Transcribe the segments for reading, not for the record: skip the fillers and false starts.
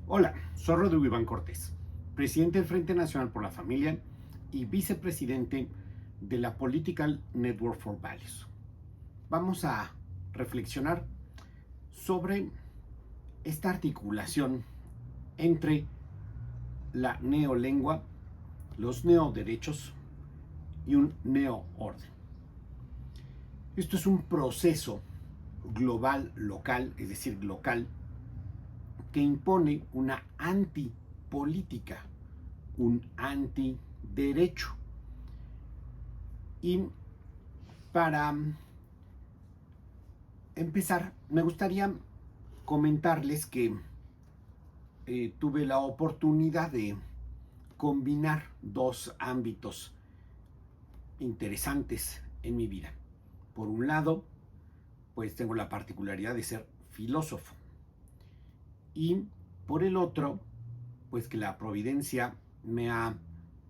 Hola, soy Rodrigo Iván Cortés, presidente del Frente Nacional por la Familia y vicepresidente de la Political Network for Values. Vamos a reflexionar sobre esta articulación entre la neolengua, los neoderechos y un neoorden. Esto es un proceso global, local, es decir, local, que impone una antipolítica, un antiderecho. Y para empezar, me gustaría comentarles que tuve la oportunidad de combinar dos ámbitos interesantes en mi vida. Por un lado, pues tengo la particularidad de ser filósofo. Y por el otro, pues que la providencia me ha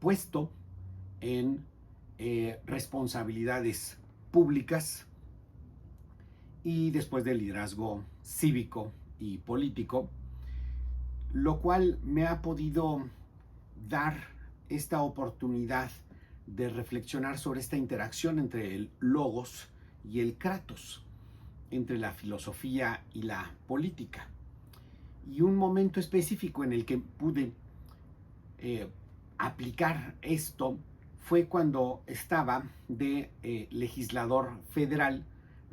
puesto en responsabilidades públicas y después del liderazgo cívico y político, lo cual me ha podido dar esta oportunidad de reflexionar sobre esta interacción entre el logos y el kratos, entre la filosofía y la política. Y un momento específico en el que pude aplicar esto fue cuando estaba de legislador federal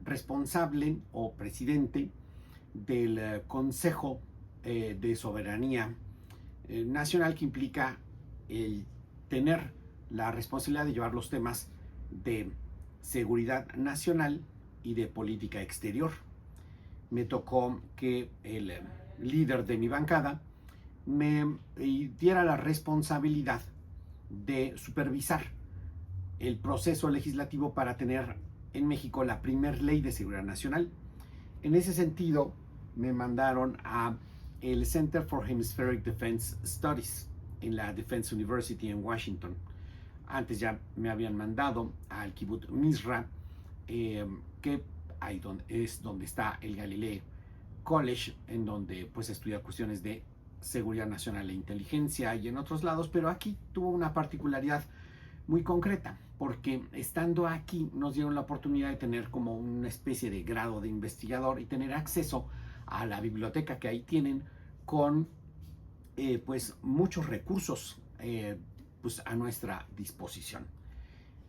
responsable o presidente del Consejo de Soberanía Nacional, que implica el tener la responsabilidad de llevar los temas de seguridad nacional y de política exterior. Me tocó que el líder de mi bancada me diera la responsabilidad de supervisar el proceso legislativo para tener en México la primer ley de seguridad nacional. En ese sentido, me mandaron a el Center for Hemispheric Defense Studies en la Defense University en Washington. Antes ya me habían mandado al Kibbutz Mizra, que ahí es donde está el Galileo College, en donde pues estudia cuestiones de seguridad nacional e inteligencia, y en otros lados, pero aquí tuvo una particularidad muy concreta, porque estando aquí nos dieron la oportunidad de tener como una especie de grado de investigador y tener acceso a la biblioteca que ahí tienen con pues muchos recursos pues a nuestra disposición.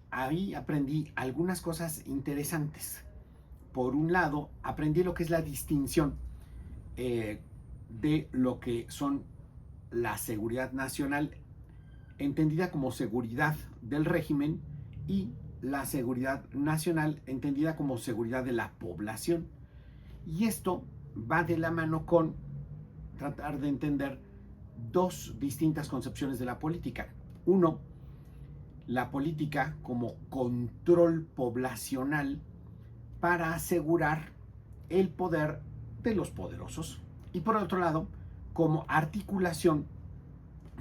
Ahí aprendí algunas cosas interesantes. Por un lado, aprendí lo que es la distinción de lo que son la seguridad nacional, entendida como seguridad del régimen, y la seguridad nacional, entendida como seguridad de la población. Y esto va de la mano con tratar de entender dos distintas concepciones de la política. Uno, la política como control poblacional para asegurar el poder de los poderosos. Y por otro lado, como articulación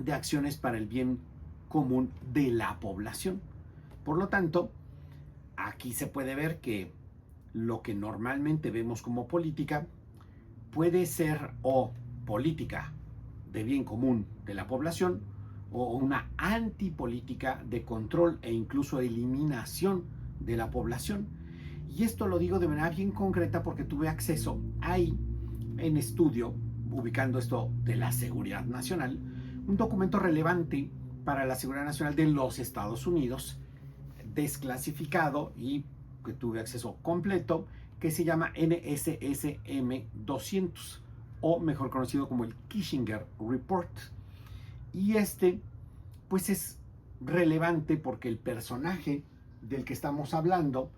de acciones para el bien común de la población. Por lo tanto, aquí se puede ver que lo que normalmente vemos como política puede ser o política de bien común de la población o una antipolítica de control e incluso eliminación de la población. Y esto lo digo de manera bien concreta porque tuve acceso ahí en estudio, ubicando esto de la seguridad nacional, un documento relevante para la seguridad nacional de los Estados Unidos, desclasificado y que tuve acceso completo, que se llama NSSM 200, o mejor conocido como el Kissinger Report. Y este, pues es relevante porque el personaje del que estamos hablando,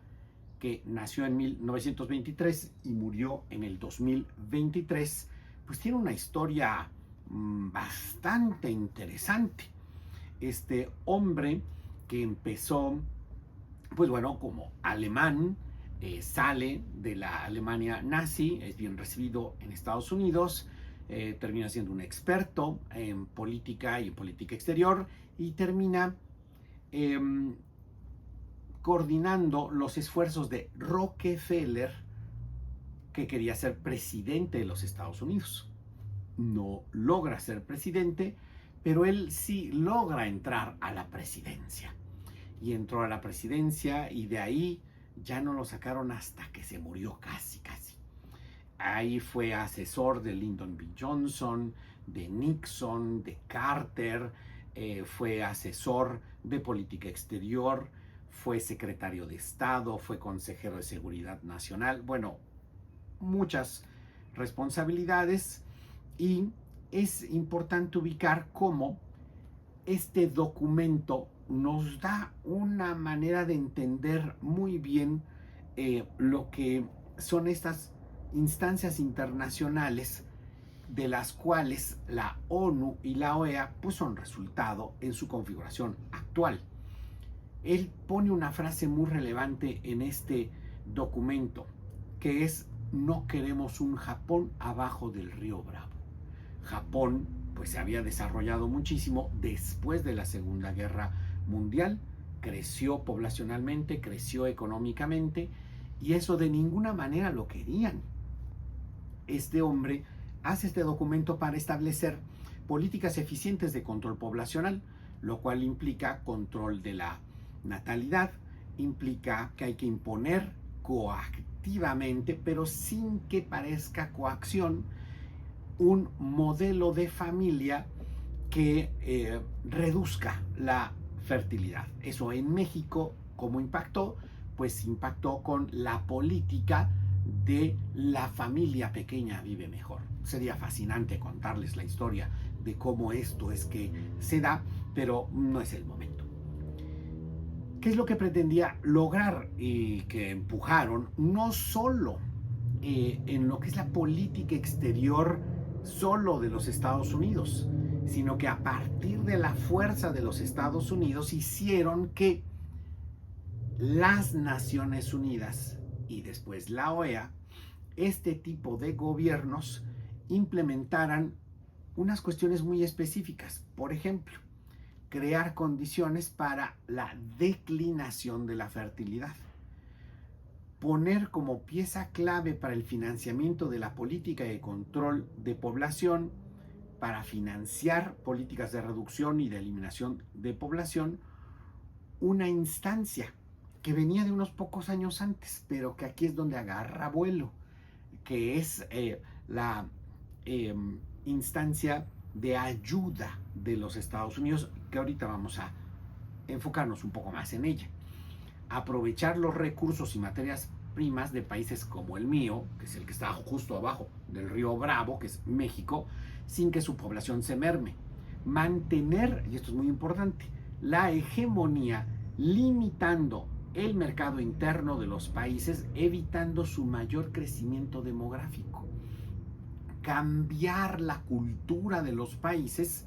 que nació en 1923 y murió en el 2023, pues tiene una historia bastante interesante. Este hombre que empezó, pues bueno, como alemán, sale de la Alemania nazi, es bien recibido en Estados Unidos, termina siendo un experto en política y en política exterior, y termina coordinando los esfuerzos de Rockefeller, que quería ser presidente de los Estados Unidos. no logra ser presidente, pero él sí logra entrar a la presidencia. Y entró a la presidencia y de ahí ya no lo sacaron hasta que se murió casi. Ahí fue asesor de Lyndon B. Johnson, de Nixon, de Carter, fue asesor de política exterior, fue secretario de Estado, fue consejero de Seguridad Nacional. Bueno, muchas responsabilidades, y es importante ubicar cómo este documento nos da una manera de entender muy bien lo que son estas instancias internacionales, de las cuales la ONU y la OEA pues son resultado en su configuración actual. Él pone una frase muy relevante en este documento, que es: no queremos un Japón abajo del río Bravo. Japón pues se había desarrollado muchísimo después de la Segunda Guerra Mundial, creció poblacionalmente, creció económicamente, y eso de ninguna manera lo querían. Este hombre hace este documento para establecer políticas eficientes de control poblacional, lo cual implica control de la natalidad, implica que hay que imponer coactivamente, pero sin que parezca coacción, un modelo de familia que reduzca la fertilidad. Eso en México, ¿cómo impactó? Pues impactó con la política de la familia pequeña vive mejor. Sería fascinante contarles la historia de cómo esto es que se da, pero no es el momento. ¿Qué es lo que pretendía lograr y que empujaron? No solo en lo que es la política exterior solo de los Estados Unidos, sino que a partir de la fuerza de los Estados Unidos hicieron que las Naciones Unidas y después la OEA, este tipo de gobiernos, implementaran unas cuestiones muy específicas. Por ejemplo, crear condiciones para la declinación de la fertilidad, poner como pieza clave para el financiamiento de la política de control de población, para financiar políticas de reducción y de eliminación de población, una instancia que venía de unos pocos años antes, pero que aquí es donde agarra vuelo, que es la instancia de ayuda de los Estados Unidos, que ahorita vamos a enfocarnos un poco más en ella. Aprovechar los recursos y materias primas de países como el mío, que es el que está justo abajo del río Bravo, que es México, sin que su población se merme. Mantener, y esto es muy importante, la hegemonía, limitando el mercado interno de los países, evitando su mayor crecimiento demográfico. Cambiar la cultura de los países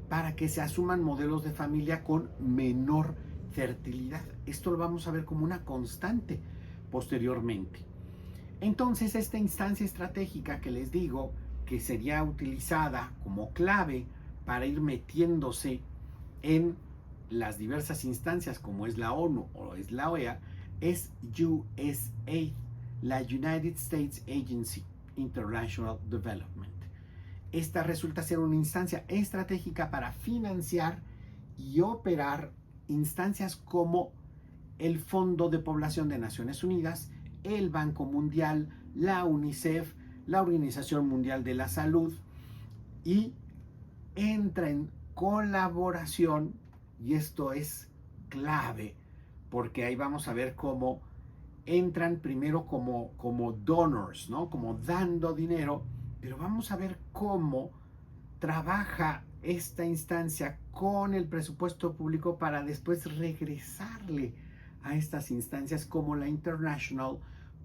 para que se asuman modelos de familia con menor fertilidad. Esto lo vamos a ver como una constante posteriormente. Entonces, esta instancia estratégica que les digo que sería utilizada como clave para ir metiéndose en las diversas instancias como es la ONU o es la OEA, es USAID, la United States Agency International Development. Esta resulta ser una instancia estratégica para financiar y operar instancias como el Fondo de Población de Naciones Unidas, el Banco Mundial, la UNICEF, la Organización Mundial de la Salud, y entra en colaboración, y esto es clave, porque ahí vamos a ver cómo entran primero como donors, ¿no? Como dando dinero, pero vamos a ver cómo trabaja esta instancia con el presupuesto público para después regresarle a estas instancias como la International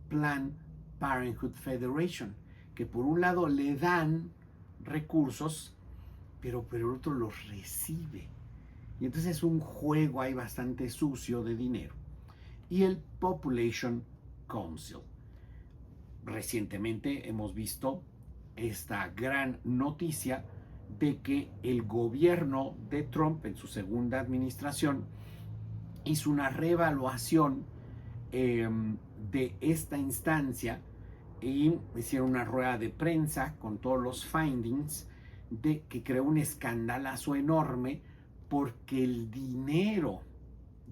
Planned Parenthood Federation, que por un lado le dan recursos, pero por el otro los recibe. Y entonces es un juego ahí bastante sucio de dinero. Y el Population Council. Recientemente hemos visto esta gran noticia de que el gobierno de Trump en su segunda administración hizo una reevaluación de esta instancia y hicieron una rueda de prensa con todos los findings de que creó un escandalazo enorme porque el dinero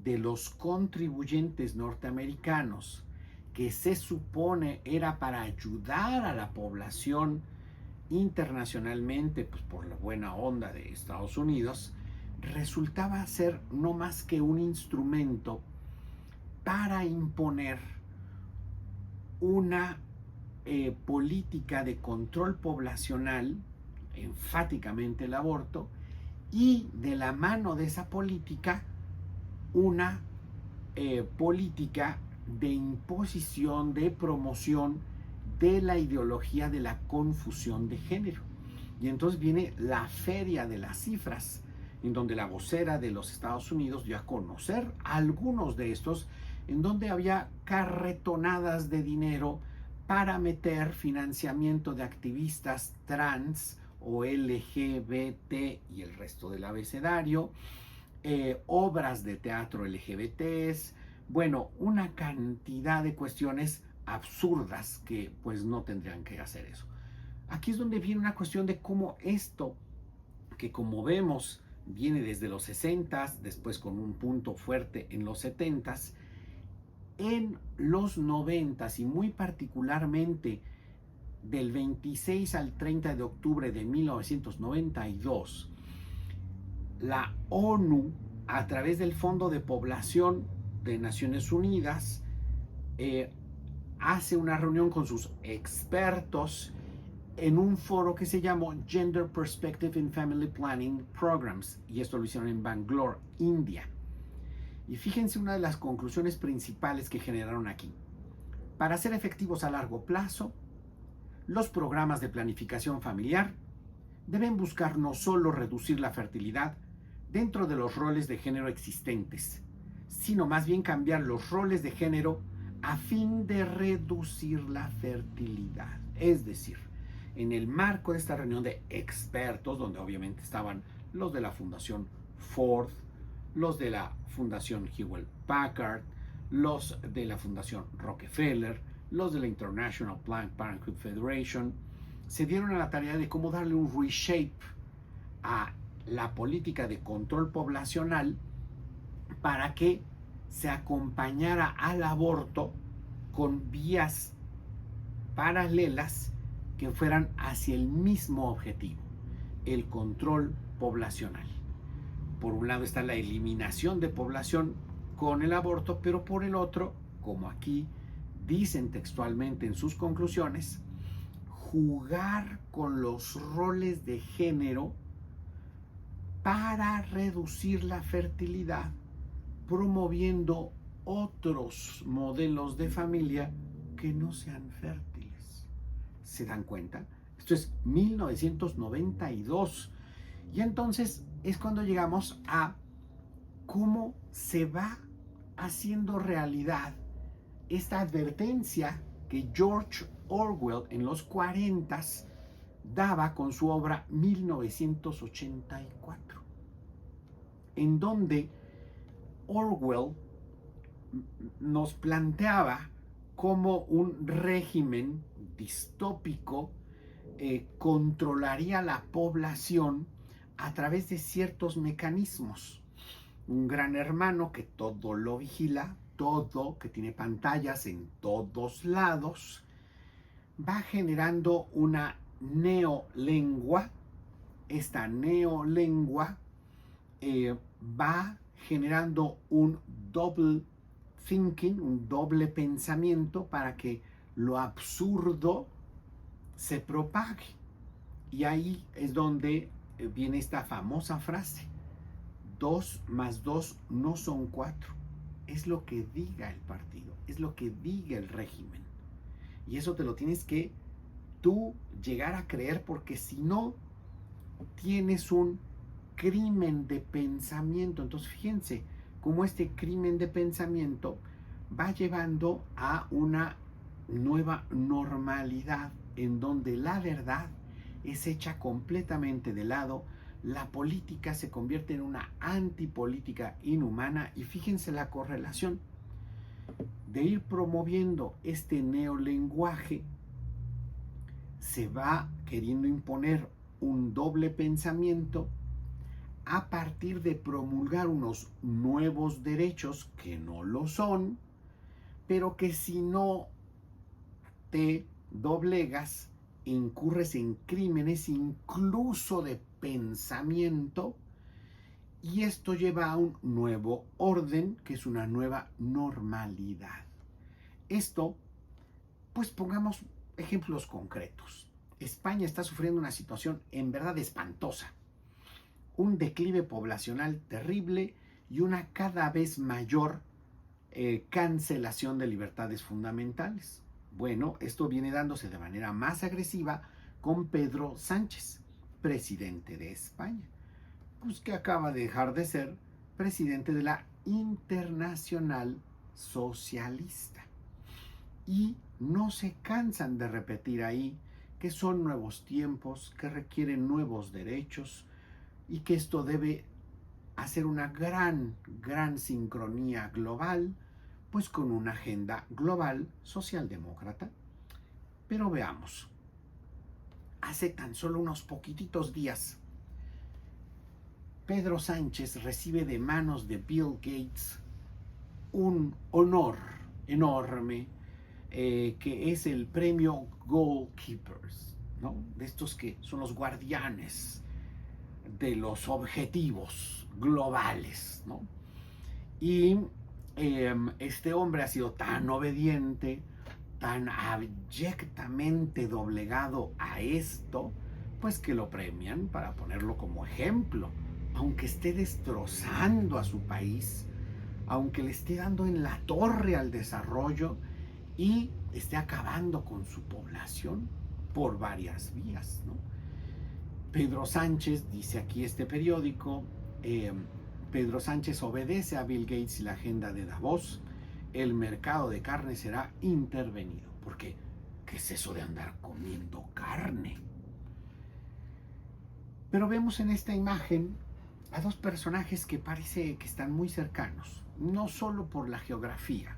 de los contribuyentes norteamericanos que se supone era para ayudar a la población internacionalmente, pues por la buena onda de Estados Unidos, resultaba ser no más que un instrumento para imponer una política de control poblacional, enfáticamente el aborto, y de la mano de esa política, una política de imposición, de promoción de la ideología de la confusión de género. Y entonces viene la feria de las cifras, en donde la vocera de los Estados Unidos dio a conocer algunos de estos, en donde había carretonadas de dinero para meter financiamiento de activistas trans o LGBT y el resto del abecedario, obras de teatro LGBTs, bueno, una cantidad de cuestiones absurdas que pues no tendrían que hacer eso. Aquí es donde viene una cuestión de cómo esto, que como vemos viene desde los 60s, después con un punto fuerte en los 70s, en los 90s y muy particularmente del 26 al 30 de octubre de 1992, la ONU, a través del Fondo de Población de Naciones Unidas, hace una reunión con sus expertos en un foro que se llamó Gender Perspective in Family Planning Programs, y esto lo hicieron en Bangalore, India. Y fíjense una de las conclusiones principales que generaron aquí. Para ser efectivos a largo plazo, los programas de planificación familiar deben buscar no solo reducir la fertilidad dentro de los roles de género existentes, sino más bien cambiar los roles de género a fin de reducir la fertilidad. Es decir, en el marco de esta reunión de expertos, donde obviamente estaban los de la Fundación Ford, los de la Fundación Hewlett Packard, los de la Fundación Rockefeller, los de la International Planned Parenthood Federation, se dieron a la tarea de cómo darle un reshape a la política de control poblacional para que se acompañara al aborto con vías paralelas que fueran hacia el mismo objetivo, el control poblacional. Por un lado está la eliminación de población con el aborto, pero por el otro, como aquí dicen textualmente en sus conclusiones, jugar con los roles de género para reducir la fertilidad, promoviendo otros modelos de familia que no sean fértiles. ¿Se dan cuenta? Esto es 1992. Y entonces es cuando llegamos a cómo se va haciendo realidad esta advertencia que George Orwell en los 40s daba con su obra 1984, en donde Orwell nos planteaba cómo un régimen distópico controlaría la población a través de ciertos mecanismos. Un gran hermano que todo lo vigila, todo, que tiene pantallas en todos lados, va generando una neolengua. Esta neolengua va generando un double thinking, un doble pensamiento para que lo absurdo se propague. Y ahí es donde viene esta famosa frase: 2 más 2 no son 4. Es lo que diga el partido, es lo que diga el régimen. Y eso te lo tienes que tú llegar a creer, porque si no, tienes un crimen de pensamiento. Entonces fíjense cómo este crimen de pensamiento va llevando a una nueva normalidad en donde la verdad es hecha completamente de lado, la política se convierte en una antipolítica inhumana. Y fíjense la correlación de ir promoviendo este neolenguaje se va queriendo imponer un doble pensamiento a partir de promulgar unos nuevos derechos que no lo son, pero que si no te doblegas, incurres en crímenes incluso de pensamiento, y esto lleva a un nuevo orden, que es una nueva normalidad. Esto, pues pongamos ejemplos concretos. España está sufriendo una situación en verdad espantosa, un declive poblacional terrible y una cada vez mayor cancelación de libertades fundamentales. Bueno, esto viene dándose de manera más agresiva con Pedro Sánchez, presidente de España, pues que acaba de dejar de ser presidente de la Internacional Socialista. Y no se cansan de repetir ahí que son nuevos tiempos, que requieren nuevos derechos y que esto debe hacer una gran sincronía global, pues con una agenda global socialdemócrata. Pero veamos, hace tan solo unos poquititos días, Pedro Sánchez recibe de manos de Bill Gates un honor enorme, que es el premio Goalkeepers, ¿no? De estos que son los guardianes de los objetivos globales, ¿no? Y este hombre ha sido tan obediente, tan abyectamente doblegado a esto, pues que lo premian para ponerlo como ejemplo, aunque esté destrozando a su país, aunque le esté dando en la torre al desarrollo y esté acabando con su población por varias vías, ¿no? Pedro Sánchez, dice aquí este periódico, Pedro Sánchez obedece a Bill Gates y la agenda de Davos. El mercado de carne será intervenido. Porque, ¿qué es eso de andar comiendo carne? Pero vemos en esta imagen a dos personajes que parece que están muy cercanos, no solo por la geografía,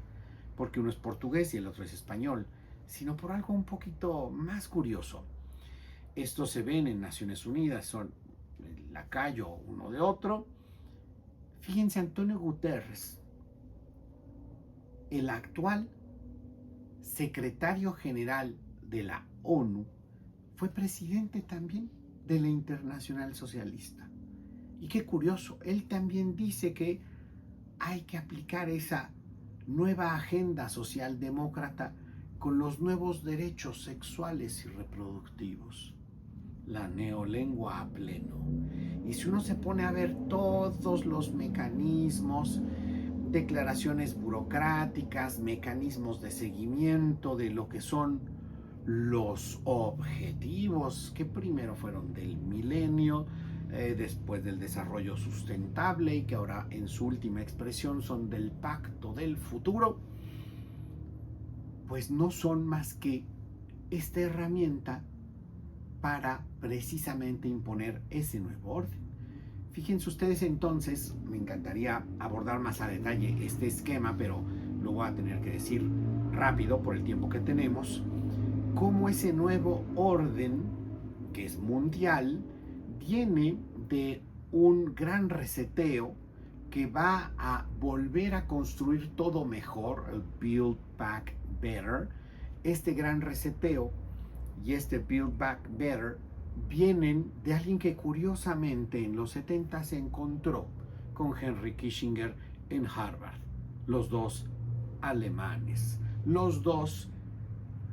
porque uno es portugués y el otro es español, sino por algo un poquito más curioso. Estos se ven en Naciones Unidas, son el lacayo uno de otro. Fíjense, Antonio Guterres, el actual secretario general de la ONU, fue presidente también de la Internacional Socialista. Y qué curioso, él también dice que hay que aplicar esa nueva agenda socialdemócrata con los nuevos derechos sexuales y reproductivos. La neolengua a pleno. Y si uno se pone a ver todos los mecanismos, declaraciones burocráticas, mecanismos de seguimiento de lo que son los objetivos que primero fueron del milenio, después del desarrollo sustentable y que ahora en su última expresión son del pacto del futuro, pues no son más que esta herramienta para precisamente imponer ese nuevo orden. Fíjense ustedes entonces, me encantaría abordar más a detalle este esquema, pero lo voy a tener que decir rápido por el tiempo que tenemos, cómo ese nuevo orden, que es mundial, viene de un gran reseteo que va a volver a construir todo mejor, el Build Back Better. Este gran reseteo y este Build Back Better vienen de alguien que curiosamente en los 70 se encontró con Henry Kissinger en Harvard. Los dos alemanes, los dos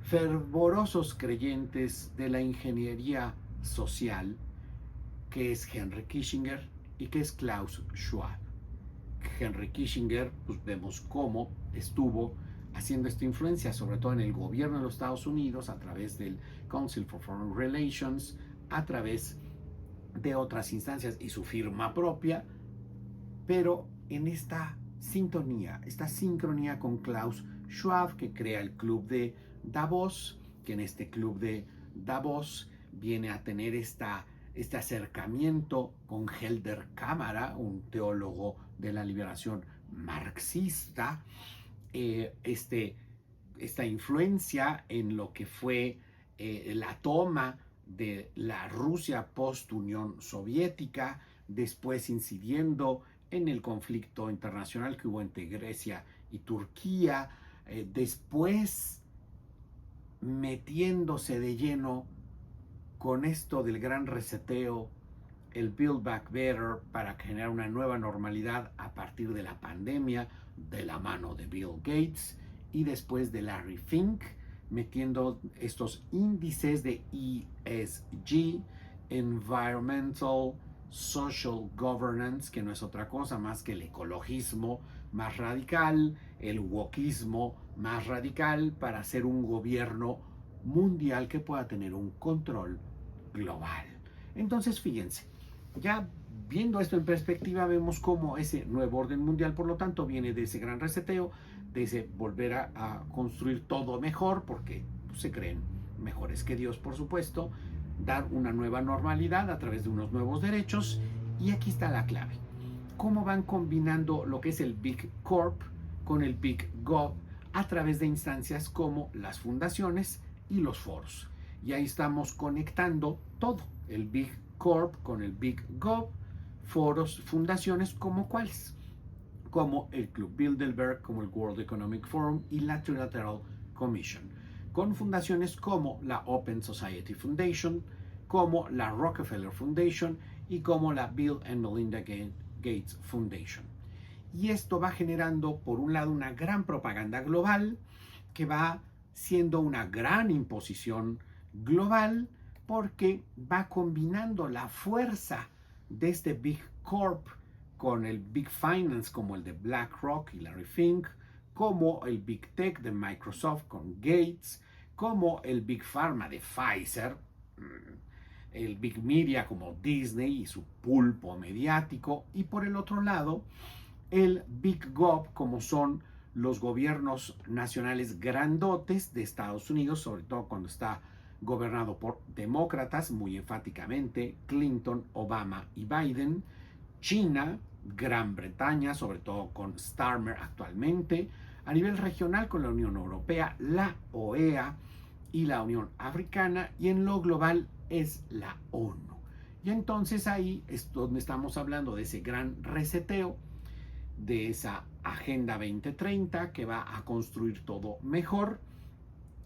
fervorosos creyentes de la ingeniería social, que es Henry Kissinger y que es Klaus Schwab. Henry Kissinger, pues vemos cómo estuvo haciendo esta influencia, sobre todo en el gobierno de los Estados Unidos, a través del Council for Foreign Relations, a través de otras instancias y su firma propia, pero en esta sincronía con Klaus Schwab, que crea el Club de Davos, que en este Club de Davos viene a tener este acercamiento con Helder Cámara, un teólogo de la liberación marxista, esta influencia en lo que fue la toma de la Rusia post-Unión Soviética, después incidiendo en el conflicto internacional que hubo entre Grecia y Turquía, después metiéndose de lleno con esto del gran reseteo, el Build Back Better, para generar una nueva normalidad a partir de la pandemia, de la mano de Bill Gates, y después de Larry Fink, metiendo estos índices de ESG, Environmental Social Governance, que no es otra cosa más que el ecologismo más radical, el wokismo más radical, para hacer un gobierno mundial que pueda tener un control global. Entonces, fíjense, ya viendo esto en perspectiva, vemos cómo ese nuevo orden mundial, por lo tanto, viene de ese gran reseteo, de ese volver a construir todo mejor, porque pues, se creen mejores que Dios, por supuesto, dar una nueva normalidad a través de unos nuevos derechos. Y aquí está la clave: cómo van combinando lo que es el Big Corp con el Big Gov a través de instancias como las fundaciones y los foros. Y ahí estamos conectando todo, el Big Corp con el Big Gov, foros, fundaciones como cuáles, como el Club Bilderberg, como el World Economic Forum y la Trilateral Commission, con fundaciones como la Open Society Foundation, como la Rockefeller Foundation y como la Bill and Melinda Gates Foundation. Y esto va generando, por un lado, una gran propaganda global que va siendo una gran imposición global, porque va combinando la fuerza de este Big Corp con el Big Finance, como el de BlackRock y Larry Fink, como el Big Tech de Microsoft con Gates, como el Big Pharma de Pfizer, el Big Media como Disney y su pulpo mediático, y por el otro lado el Big Gov, como son los gobiernos nacionales grandotes de Estados Unidos, sobre todo cuando está gobernado por demócratas, muy enfáticamente Clinton, Obama y Biden; China, Gran Bretaña, sobre todo con Starmer actualmente; a nivel regional con la Unión Europea, la OEA y la Unión Africana; y en lo global es la ONU. Y entonces ahí es donde estamos hablando de ese gran reseteo, de esa Agenda 2030 que va a construir todo mejor,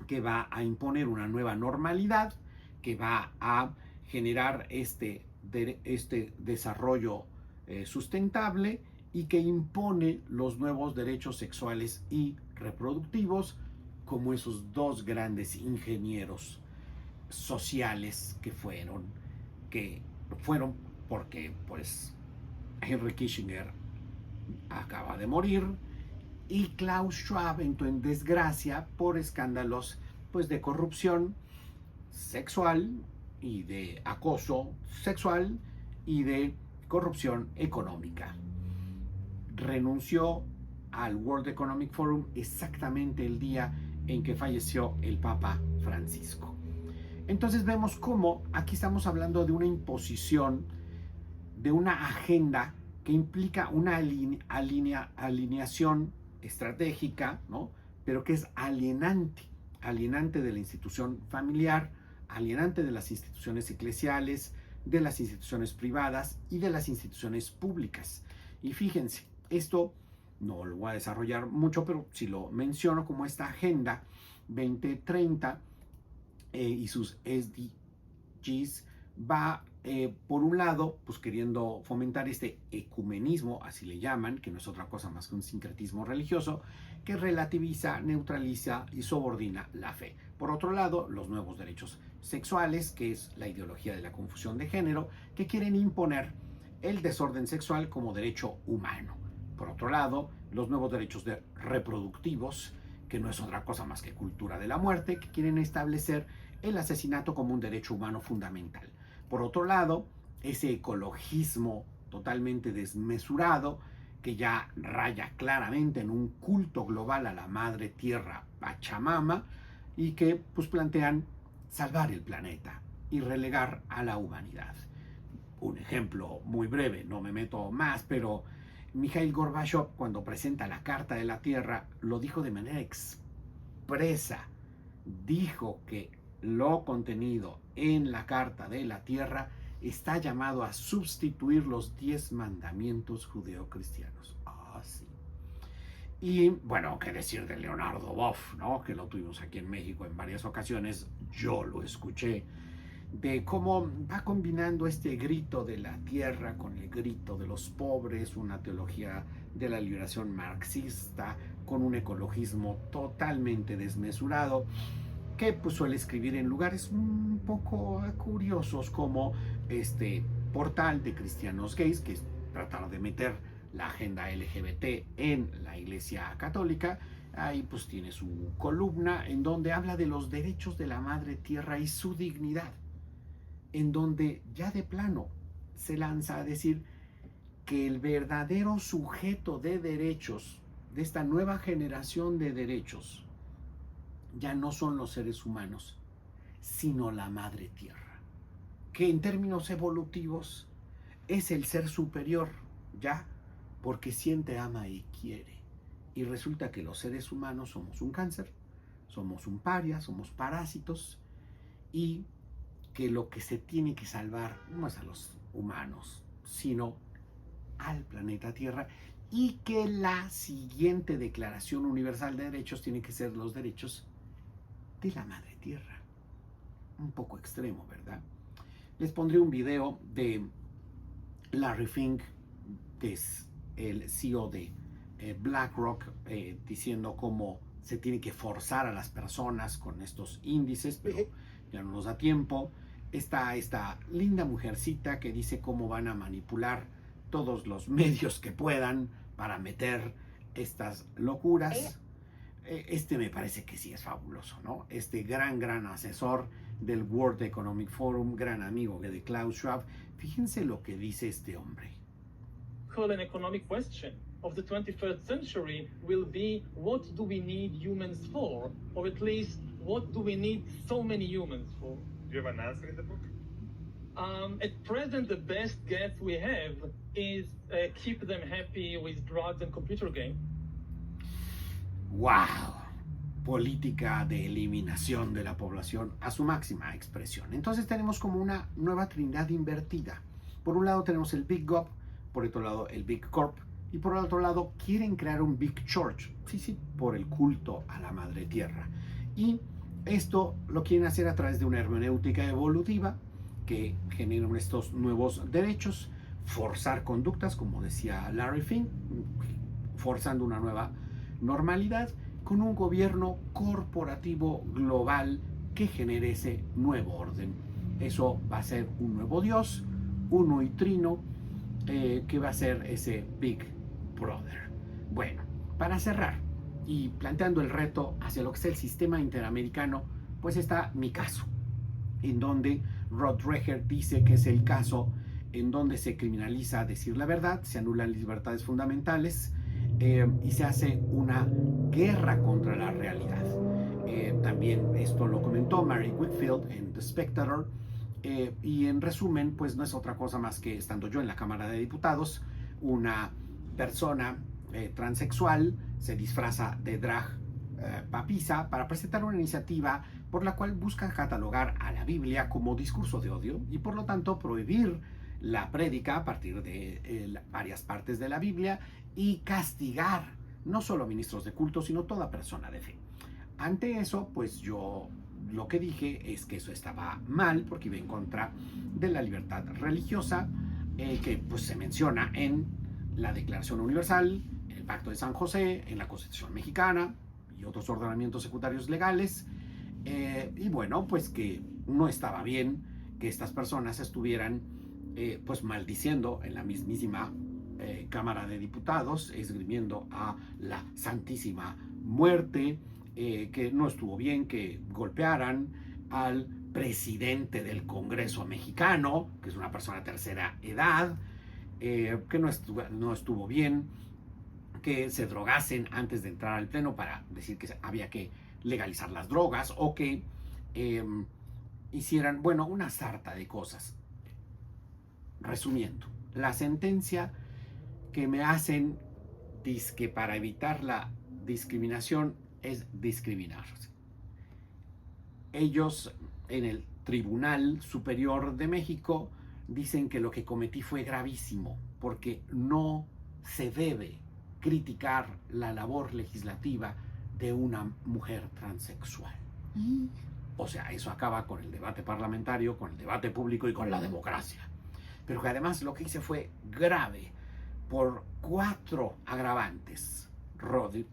que va a imponer una nueva normalidad, que va a generar este desarrollo sustentable, y que impone los nuevos derechos sexuales y reproductivos, como esos dos grandes ingenieros sociales que fueron porque pues Henry Kissinger acaba de morir y Klaus Schwab entró en desgracia por escándalos pues de corrupción sexual y de acoso sexual y de corrupción económica. Renunció al World Economic Forum exactamente el día en que falleció el Papa Francisco. Entonces vemos cómo aquí estamos hablando de una imposición, de una agenda que implica una alineación estratégica, ¿no? Pero que es alienante de la institución familiar, alienante de las instituciones eclesiales, de las instituciones privadas y de las instituciones públicas. Y fíjense, esto no lo voy a desarrollar mucho, pero si lo menciono, como esta Agenda 2030 y sus SDGs va, por un lado, pues queriendo fomentar este ecumenismo, así le llaman, que no es otra cosa más que un sincretismo religioso, que relativiza, neutraliza y subordina la fe. Por otro lado, los nuevos derechos sexuales, que es la ideología de la confusión de género, que quieren imponer el desorden sexual como derecho humano. Por otro lado, los nuevos derechos reproductivos, que no es otra cosa más que cultura de la muerte, que quieren establecer el asesinato como un derecho humano fundamental. Por otro lado, ese ecologismo totalmente desmesurado, que ya raya claramente en un culto global a la madre tierra Pachamama, y que pues plantean salvar el planeta y relegar a la humanidad. Un ejemplo muy breve, no me meto más, pero Mikhail Gorbachev, cuando presenta la Carta de la Tierra, lo dijo de manera expresa. Dijo que lo contenido en la Carta de la Tierra está llamado a sustituir los 10 mandamientos judeocristianos. Ah, sí. Y bueno, qué decir de Leonardo Boff, ¿no? Que lo tuvimos aquí en México en varias ocasiones. Yo lo escuché, de cómo va combinando este grito de la tierra con el grito de los pobres, una teología de la liberación marxista con un ecologismo totalmente desmesurado, que pues suele escribir en lugares un poco curiosos como este portal de cristianos gays, que es tratar de meter la agenda LGBT en la Iglesia Católica. Ahí pues tiene su columna en donde habla de los derechos de la madre tierra y su dignidad, en donde ya de plano se lanza a decir que el verdadero sujeto de derechos de esta nueva generación de derechos ya no son los seres humanos, sino la madre tierra, que en términos evolutivos es el ser superior, ya, porque siente, ama y quiere. Y resulta que los seres humanos somos un cáncer, somos un paria, somos parásitos, y que lo que se tiene que salvar no es a los humanos, sino al planeta Tierra, y que la siguiente Declaración Universal de Derechos tiene que ser los derechos de la Madre Tierra. Un poco extremo, ¿verdad? Les pondré un video de Larry Fink, que es el CEO de BlackRock, diciendo cómo se tiene que forzar a las personas con estos índices, pero ya no nos da tiempo. Está esta linda mujercita que dice cómo van a manipular todos los medios que puedan para meter estas locuras. Este me parece que sí es fabuloso, ¿no? Este gran asesor del World Economic Forum, gran amigo de Klaus Schwab. Fíjense lo que dice este hombre. An economic question of the 21st century will be, what do we need humans for? Or at least, what do we need so many humans for? Do you have an answer in the book? At present, the best guess we have is keep them happy with drugs and computer games. ¡Wow! Política de eliminación de la población a su máxima expresión. Entonces tenemos como una nueva trinidad invertida. Por un lado tenemos el Big Gov, por otro lado el Big Corp, y por otro lado quieren crear un Big Church, sí, por el culto a la Madre Tierra. Y esto lo quieren hacer a través de una hermenéutica evolutiva que generan estos nuevos derechos, forzar conductas, como decía Larry Fink, forzando una nueva normalidad con un gobierno corporativo global que genere ese nuevo orden. Eso va a ser un nuevo Dios, uno y trino, que va a ser ese Big Brother. Bueno, para cerrar y planteando el reto hacia lo que es el sistema interamericano, pues está mi caso, en donde Rod Dreher dice que es el caso en donde se criminaliza decir la verdad, se anulan libertades fundamentales, y se hace una guerra contra la realidad. También esto lo comentó Mary Whitfield en The Spectator, y en resumen, pues no es otra cosa más que, estando yo en la Cámara de Diputados, una persona transexual se disfraza de drag papisa para presentar una iniciativa por la cual busca catalogar a la Biblia como discurso de odio y por lo tanto prohibir la prédica a partir de varias partes de la Biblia y castigar no solo ministros de culto, sino toda persona de fe. Ante eso, pues yo lo que dije es que eso estaba mal porque iba en contra de la libertad religiosa, que pues se menciona en la Declaración Universal, en el Pacto de San José, en la Constitución Mexicana y otros ordenamientos secundarios legales, y bueno, pues que no estaba bien que estas personas estuvieran pues maldiciendo en la mismísima Cámara de Diputados, esgrimiendo a la Santísima Muerte, que no estuvo bien que golpearan al presidente del Congreso mexicano, que es una persona de tercera edad, que no estuvo bien que se drogasen antes de entrar al pleno para decir que había que legalizar las drogas, o que hicieran, bueno, una sarta de cosas. Resumiendo, la sentencia que me hacen dizque para evitar la discriminación es discriminarse. Ellos en el Tribunal Superior de México dicen que lo que cometí fue gravísimo, porque no se debe criticar la labor legislativa de una mujer transexual. O sea, eso acaba con el debate parlamentario, con el debate público y con la democracia. Pero que además lo que hice fue grave por 4 agravantes.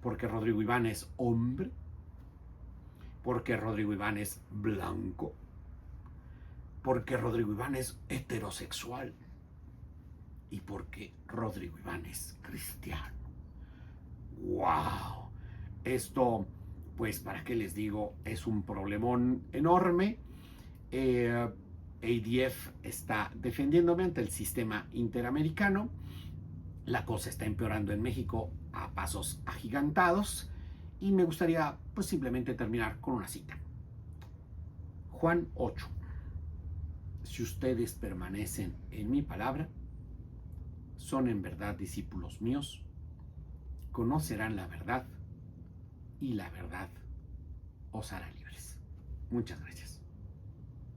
Porque Rodrigo Iván es hombre, porque Rodrigo Iván es blanco, porque Rodrigo Iván es heterosexual y porque Rodrigo Iván es cristiano. ¡Wow! Esto, pues, ¿para qué les digo? Es un problemón enorme. ADF está defendiéndome ante el sistema interamericano. La cosa está empeorando en México a pasos agigantados y me gustaría, pues, simplemente terminar con una cita. Juan 8. Si ustedes permanecen en mi palabra, son en verdad discípulos míos, conocerán la verdad y la verdad os hará libres. Muchas gracias.